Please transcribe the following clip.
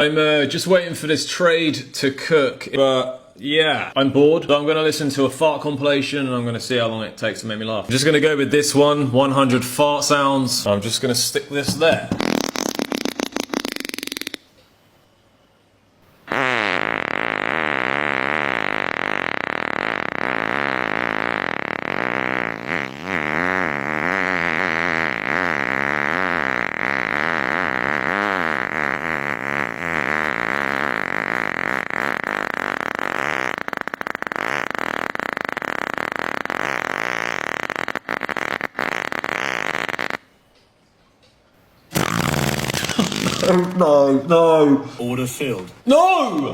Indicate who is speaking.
Speaker 1: I'm just waiting for this trade to cook, but yeah, I'm bored. So I'm gonna listen to a fart compilation and I'm gonna see how long it takes to make me laugh. I'm just gonna go with this one, 100 fart sounds. I'm just gonna stick this there.
Speaker 2: No.
Speaker 3: Order filled.
Speaker 1: No!